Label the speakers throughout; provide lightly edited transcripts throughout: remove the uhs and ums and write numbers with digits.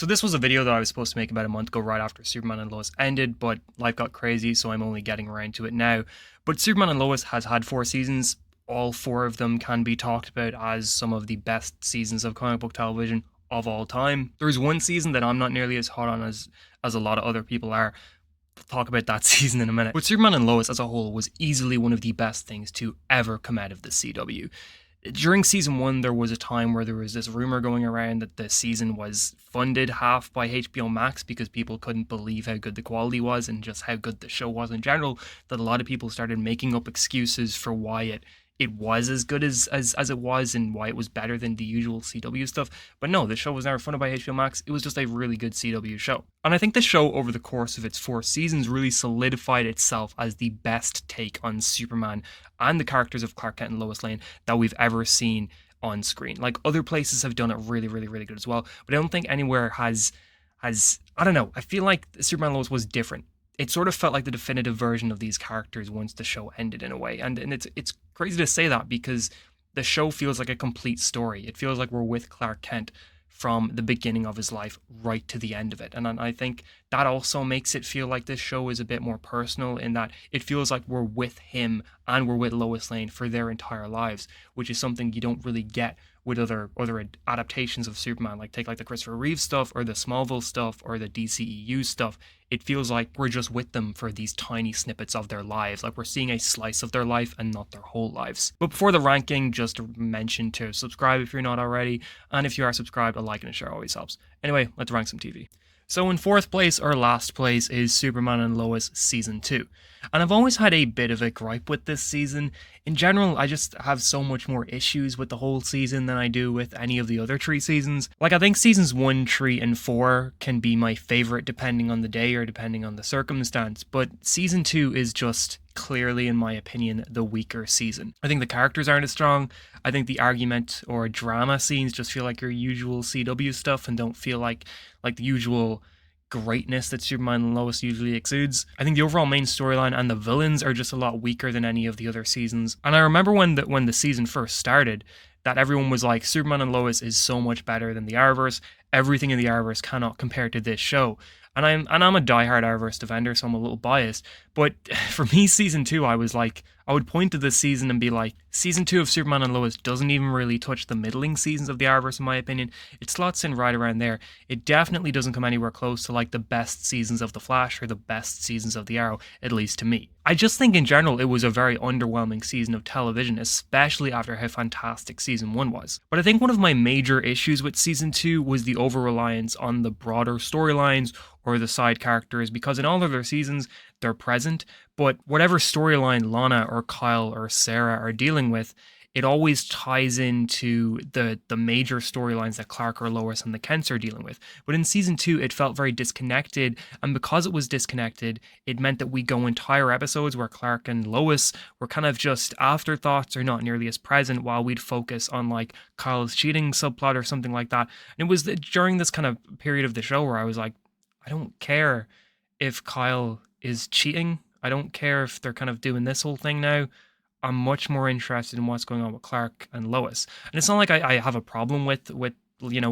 Speaker 1: So this was a video that I was supposed to make about a month ago right after Superman and Lois ended, but life got crazy, so I'm only getting around to it now. But Superman and Lois has had 4 seasons. All 4 of them can be talked about as some of the best seasons of comic book television of all time. There's one season that I'm not nearly as hot on as a lot of other people are. We'll talk about that season in a minute. But Superman and Lois as a whole was easily one of the best things to ever come out of the CW. During season 1, there was a time where there was this rumor going around that the season was funded half by HBO Max because people couldn't believe how good the quality was and just how good the show was in general, that a lot of people started making up excuses for why it was as good as it was and why it was better than the usual CW stuff. But no, the show was never funded by HBO Max. It was just a really good CW show. And I think the show, over the course of its 4 seasons, really solidified itself as the best take on Superman and the characters of Clark Kent and Lois Lane that we've ever seen on screen. Like, other places have done it really, really, really good as well, but I don't think anywhere has I don't know, I feel like Superman and Lois was different. It sort of felt like the definitive version of these characters once the show ended, in a way. And it's crazy to say that because the show feels like a complete story. It feels like we're with Clark Kent from the beginning of his life right to the end of it. And I think that also makes it feel like this show is a bit more personal, in that it feels like we're with him and we're with Lois Lane for their entire lives, which is something you don't really get with other adaptations of Superman, like take like the Christopher Reeve stuff or the Smallville stuff or the DCEU stuff. It feels like we're just with them for these tiny snippets of their lives, like we're seeing a slice of their life and not their whole lives. But before the ranking, just to mention to subscribe if you're not already, and if you are subscribed, a like and a share always helps. Anyway, let's rank some TV. So in 4th place, or last place, is Superman and Lois Season 2. And I've always had a bit of a gripe with this season. In general, I just have so much more issues with the whole season than I do with any of the other 3 seasons. Like, I think seasons 1, 3, and 4 can be my favorite depending on the day or depending on the circumstance, but season 2 is just clearly, in my opinion, the weaker season. I think the characters aren't as strong. I think the argument or drama scenes just feel like your usual CW stuff and don't feel like the usual greatness that Superman and Lois usually exudes. I think the overall main storyline and the villains are just a lot weaker than any of the other seasons. And I remember when the season first started, that everyone was like, Superman and Lois is so much better than the Arrowverse. Everything in the Arrowverse cannot compare to this show. And I'm a diehard Arrowverse defender, so I'm a little biased. But for me, season 2, I would point to this season and be like, season 2 of Superman and Lois doesn't even really touch the middling seasons of the Arrowverse, in my opinion. It slots in right around there. It definitely doesn't come anywhere close to like the best seasons of The Flash or the best seasons of The Arrow, at least to me. I just think in general it was a very underwhelming season of television, especially after how fantastic season 1 was. But I think one of my major issues with season 2 was the over-reliance on the broader storylines or the side characters, because in all of their seasons, they're present, but whatever storyline Lana or Kyle or Sarah are dealing with, it always ties into the major storylines that Clark or Lois and the Kents are dealing with. But in season 2, it felt very disconnected, and because it was disconnected, it meant that we go entire episodes where Clark and Lois were kind of just afterthoughts or not nearly as present, while we'd focus on like Kyle's cheating subplot or something like that. And it was during this kind of period of the show where I was like, I don't care if Kyle is cheating. I don't care if they're kind of doing this whole thing now. I'm much more interested in what's going on with Clark and Lois. And it's not like I have a problem with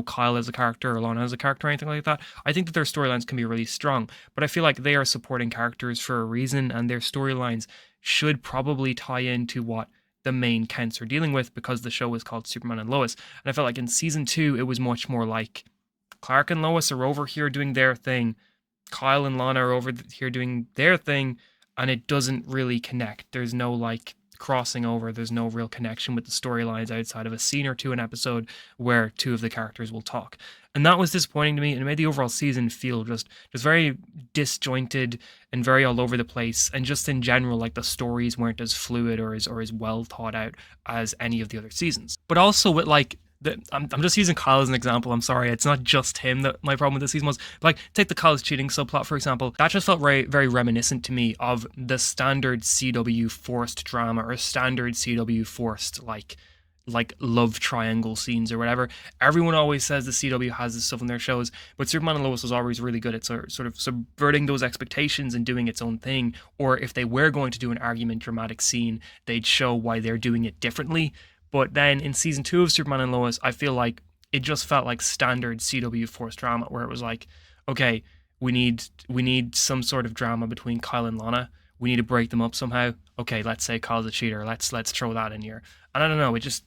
Speaker 1: Kyle as a character or Lana as a character or anything like that. I think that their storylines can be really strong, but I feel like they are supporting characters for a reason, and their storylines should probably tie into what the main Kents are dealing with, because the show is called Superman and Lois. And I felt like in season 2, it was much more like Clark and Lois are over here doing their thing, Kyle and Lana are over here doing their thing, and it doesn't really connect. There's no like crossing over. There's no real connection with the storylines outside of a scene or two an episode where 2 of the characters will talk. And that was disappointing to me, and it made the overall season feel just very disjointed and very all over the place, and just in general, like the stories weren't as fluid or as well thought out as any of the other seasons. But also with like, I'm just using Kyle as an example. I'm sorry, it's not just him that my problem with this season was. But like, take the Kyle's cheating subplot, for example. That just felt very, very reminiscent to me of the standard CW forced drama or standard CW forced like love triangle scenes or whatever. Everyone always says the CW has this stuff in their shows, but Superman and Lois was always really good at sort of subverting those expectations and doing its own thing. Or if they were going to do an argument dramatic scene, they'd show why they're doing it differently. But then in season 2 of Superman and Lois, I feel like it just felt like standard CW forced drama, where it was like, okay, we need some sort of drama between Kyle and Lana. We need to break them up somehow. Okay, let's say Kyle's a cheater. Let's throw that in here. And I don't know, it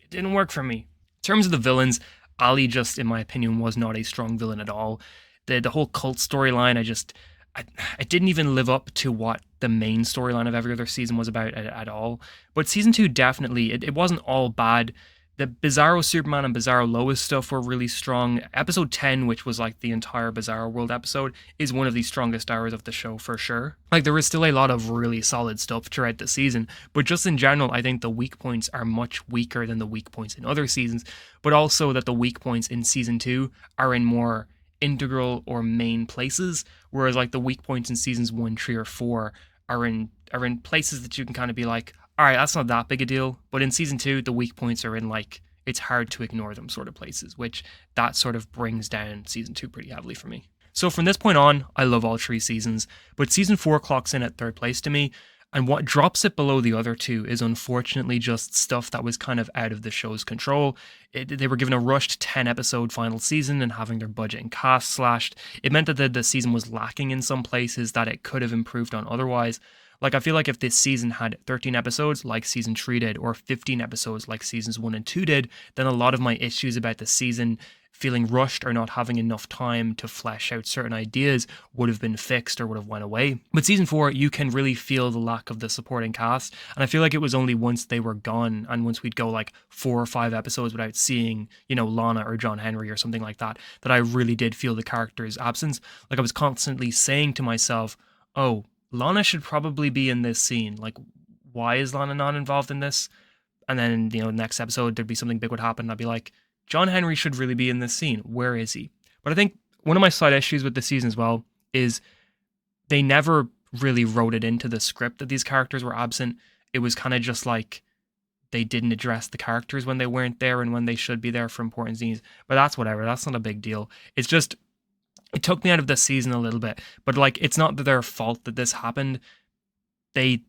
Speaker 1: didn't work for me. In terms of the villains, Ali just, in my opinion, was not a strong villain at all. The whole cult storyline, it didn't even live up to what the main storyline of every other season was about at all. But season 2 definitely, it wasn't all bad. The Bizarro Superman and Bizarro Lois stuff were really strong. Episode 10, which was like the entire Bizarro World episode, is one of the strongest hours of the show for sure. Like, there is still a lot of really solid stuff throughout the season, but just in general, I think the weak points are much weaker than the weak points in other seasons, but also that the weak points in season 2 are in more integral or main places, whereas like the weak points in seasons 1, 3, or 4 are in places that you can kind of be like, all right, that's not that big a deal. But in season 2, the weak points are in like, it's hard to ignore them sort of places, which that sort of brings down season 2 pretty heavily for me. So from this point on, I love all 3 seasons, but season 4 clocks in at 3rd place to me. And what drops it below the other 2 is unfortunately just stuff that was kind of out of the show's control. They were given a rushed 10-episode final season and having their budget and cast slashed. It meant that the season was lacking in some places that it could have improved on otherwise. Like, I feel like if this season had 13 episodes like season 3 did, or 15 episodes like seasons 1 and 2 did, then a lot of my issues about the season feeling rushed or not having enough time to flesh out certain ideas would have been fixed or would have went away. But season 4, you can really feel the lack of the supporting cast, and I feel like it was only once they were gone and once we'd go like 4 or 5 episodes without seeing, Lana or John Henry or something like that, that I really did feel the character's absence. Like, I was constantly saying to myself, oh, Lana should probably be in this scene. Like, why is Lana not involved in this? And then, the next episode, there'd be something big would happen. And I'd be like, John Henry should really be in this scene. Where is he? But I think one of my side issues with this season as well is they never really wrote it into the script that these characters were absent. It was kind of just like they didn't address the characters when they weren't there and when they should be there for important scenes. But that's whatever. That's not a big deal. It's just, it took me out of the season a little bit. But like, it's not their fault that this happened. They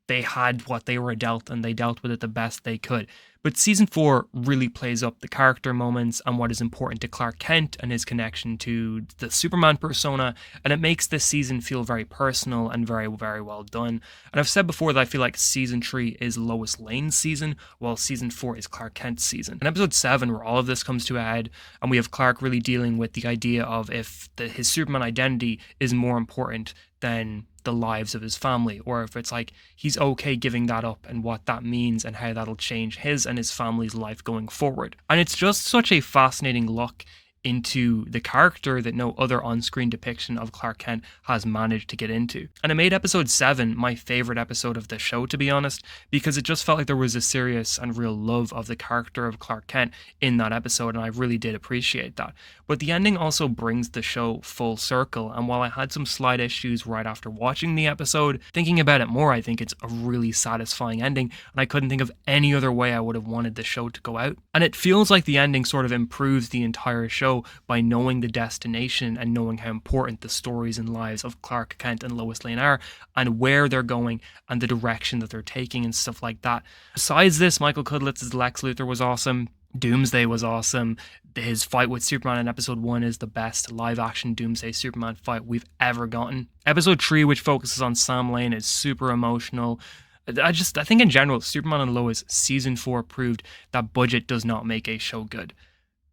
Speaker 1: had what they were dealt, and they dealt with it the best they could. But season 4 really plays up the character moments and what is important to Clark Kent and his connection to the Superman persona, and it makes this season feel very personal and very, very well done. And I've said before that I feel like season 3 is Lois Lane's season, while season 4 is Clark Kent's season. In episode 7, where all of this comes to a head, and we have Clark really dealing with the idea of if his Superman identity is more important than the lives of his family, or if it's like he's okay giving that up and what that means and how that'll change his and his family's life going forward. And it's just such a fascinating look into the character that no other on-screen depiction of Clark Kent has managed to get into. And it made episode 7 my favorite episode of the show, to be honest, because it just felt like there was a serious and real love of the character of Clark Kent in that episode, and I really did appreciate that. But the ending also brings the show full circle, and while I had some slight issues right after watching the episode, thinking about it more, I think it's a really satisfying ending, and I couldn't think of any other way I would have wanted the show to go out. And it feels like the ending sort of improves the entire show by knowing the destination and knowing how important the stories and lives of Clark Kent and Lois Lane are, and where they're going and the direction that they're taking and stuff like that. Besides this, Michael Kudlitz's Lex Luthor was awesome. Doomsday was awesome. His fight with Superman in episode 1 is the best live-action Doomsday Superman fight we've ever gotten. Episode 3, which focuses on Sam Lane, is super emotional. I think in general, Superman and Lois season 4 proved that budget does not make a show good.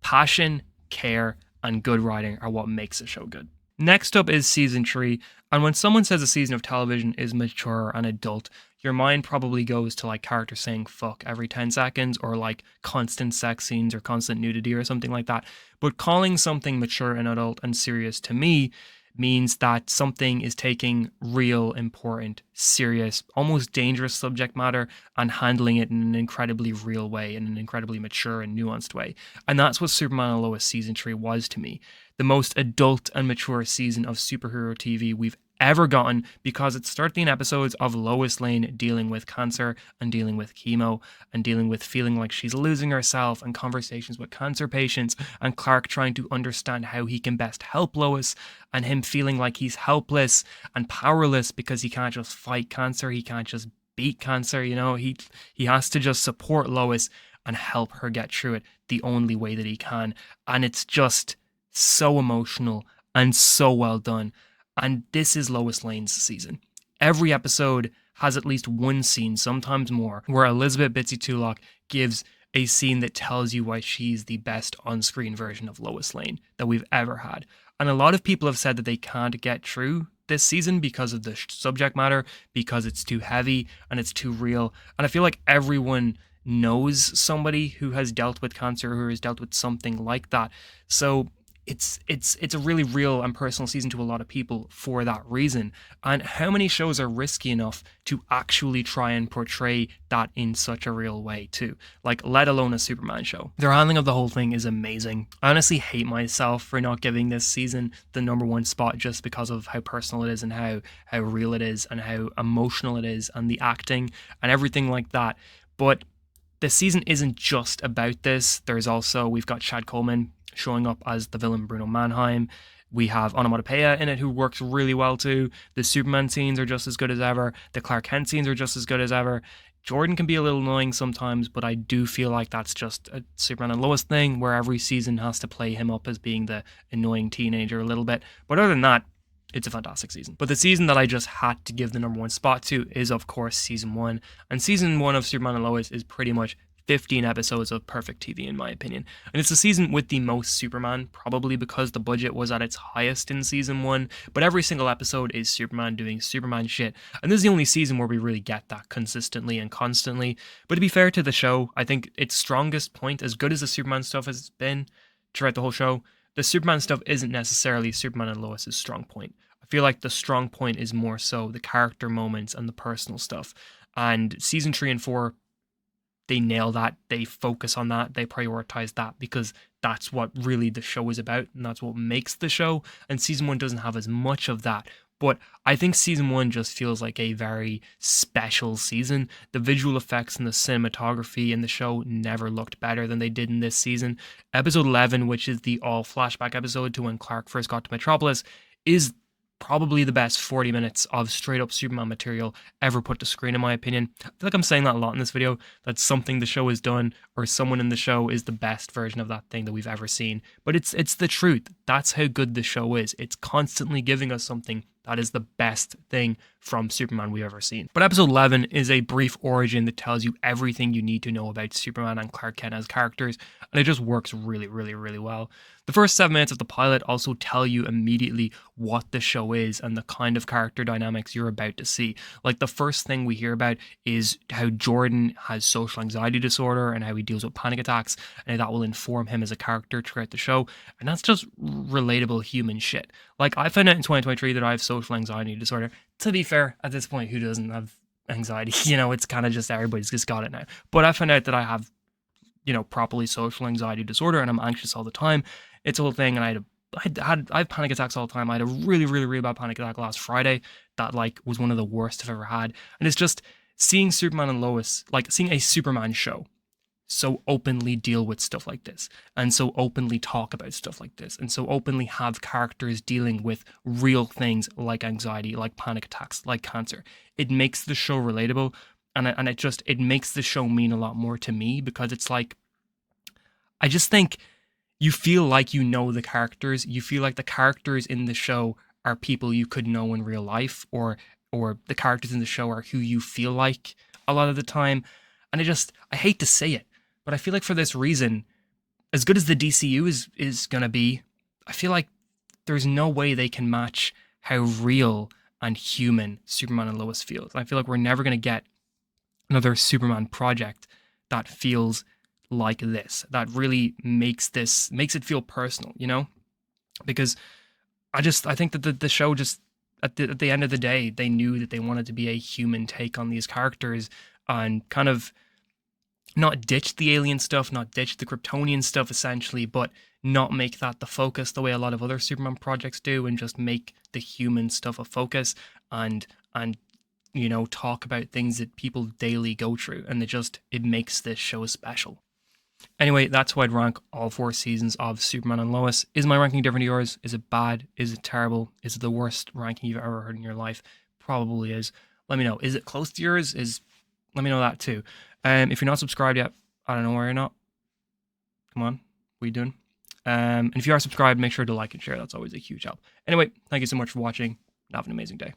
Speaker 1: Passion, care, and good writing are what makes a show good. Next up is season 3, and when someone says a season of television is mature and adult, your mind probably goes to like characters saying fuck every 10 seconds, or like constant sex scenes or constant nudity or something like that. But calling something mature and adult and serious to me means that something is taking real, important, serious, almost dangerous subject matter and handling it in an incredibly real way, in an incredibly mature and nuanced way. And that's what Superman and Lois season 3 was to me. The most adult and mature season of superhero TV we've ever gotten, because it's 13 episodes of Lois Lane dealing with cancer and dealing with chemo and dealing with feeling like she's losing herself, and conversations with cancer patients, and Clark trying to understand how he can best help Lois, and him feeling like he's helpless and powerless because he can't just fight cancer, he can't just beat cancer, he has to just support Lois. and help her get through it the only way that he can. And it's just so emotional and so well done. And this is Lois Lane's season. Every episode has at least one scene, sometimes more, where Elizabeth Bitsy Tulloch gives a scene that tells you why she's the best on-screen version of Lois Lane that we've ever had. And a lot of people have said that they can't get through this season because of the subject matter, because it's too heavy and it's too real. And I feel like everyone knows somebody who has dealt with cancer, who has dealt with something like that. So it's a really real and personal season to a lot of people for that reason. And how many shows are risky enough to actually try and portray that in such a real way too? Like, let alone a Superman show. Their handling of the whole thing is amazing. I honestly hate myself for not giving this season the #1 spot just because of how personal it is and how real it is and how emotional it is and the acting and everything like that. But the season isn't just about this. We've got Chad Coleman showing up as the villain Bruno Mannheim. We have Onomatopoeia in it, who works really well too. The Superman scenes are just as good as ever. The Clark Kent scenes are just as good as ever. Jordan can be a little annoying sometimes, but I do feel like that's just a Superman and Lois thing where every season has to play him up as being the annoying teenager a little bit. But other than that, it's a fantastic season. But the season that I just had to give the #1 spot to is, of course, season 1. And season 1 of Superman and Lois is pretty much 15 episodes of perfect TV, in my opinion. And it's the season with the most Superman, probably because the budget was at its highest in season 1. But every single episode is Superman doing Superman shit. And this is the only season where we really get that consistently and constantly. But to be fair to the show, I think its strongest point, as good as the Superman stuff has been throughout the whole show, the Superman stuff isn't necessarily Superman and Lois' strong point. I feel like the strong point is more so the character moments and the personal stuff. And season 3 and 4, they nail that, they focus on that, they prioritize that, because that's what really the show is about, and that's what makes the show. And season 1 doesn't have as much of that. But I think season 1 just feels like a very special season. The visual effects and the cinematography in the show never looked better than they did in this season. Episode 11, which is the all flashback episode to when Clark first got to Metropolis, is probably the best 40 minutes of straight up Superman material ever put to screen, in my opinion. I feel like I'm saying that a lot in this video, that something the show has done or someone in the show is the best version of that thing that we've ever seen. But it's the truth. That's how good the show is. It's constantly giving us something that is the best thing from Superman we've ever seen. But episode 11 is a brief origin that tells you everything you need to know about Superman and Clark Kent as characters, and it just works really, really, really well. The first 7 minutes of the pilot also tell you immediately what the show is and the kind of character dynamics you're about to see. Like, the first thing we hear about is how Jordan has social anxiety disorder and how he deals with panic attacks, and how that will inform him as a character throughout the show. And that's just relatable human shit. Like, I found out in 2023 that I have social anxiety disorder. To be fair, at this point, who doesn't have anxiety? You know, it's kind of just everybody's just got it now. But I found out that I have, properly social anxiety disorder, and I'm anxious all the time. It's a whole thing, and I have panic attacks all the time. I had a really, really, really bad panic attack last Friday that, was one of the worst I've ever had. And it's just seeing Superman and Lois, seeing a Superman show so openly deal with stuff like this, and so openly talk about stuff like this, and so openly have characters dealing with real things like anxiety, like panic attacks, like cancer. It makes the show relatable, and it makes the show mean a lot more to me, because it's like, I just think you feel like you know the characters. You feel like the characters in the show are people you could know in real life, or the characters in the show are who you feel like a lot of the time. And I hate to say it, but I feel like for this reason, as good as the DCU is going to be, I feel like there's no way they can match how real and human Superman and Lois feels. I feel like we're never going to get another Superman project that feels like this, that really makes it feel personal, Because I think that the show just, at the end of the day, they knew that they wanted to be a human take on these characters, and kind of not ditch the alien stuff, not ditch the Kryptonian stuff essentially, but not make that the focus the way a lot of other Superman projects do, and just make the human stuff a focus, and talk about things that people daily go through, and it makes this show special. Anyway, that's why I'd rank all 4 seasons of Superman and Lois. Is my ranking different to yours? Is it bad? Is it terrible? Is it the worst ranking you've ever heard in your life? Probably is. Let me know. Is it close to yours? Let me know that too. If you're not subscribed yet, I don't know why you're not. Come on, what are you doing? And if you are subscribed, make sure to like and share. That's always a huge help. Anyway, thank you so much for watching. Have an amazing day.